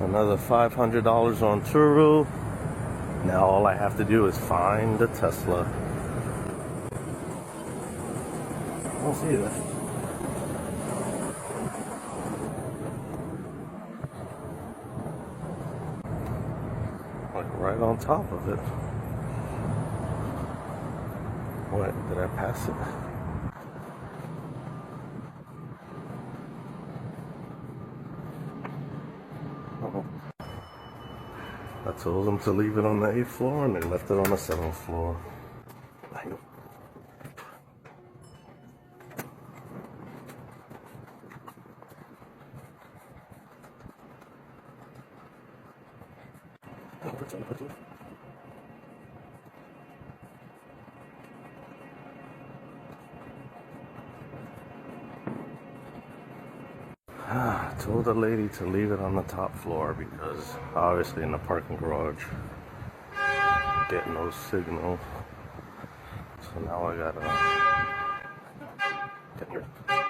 Another $500 on Turo. Now all I have to do is find the Tesla. I don't see it. Like right on top of it. What? Did I pass it? Oh. I told them to leave it on the 8th floor and they left it on the 7th floor. I told the lady to leave it on the top floor because obviously in the parking garage get no signal. So now I gotta get here.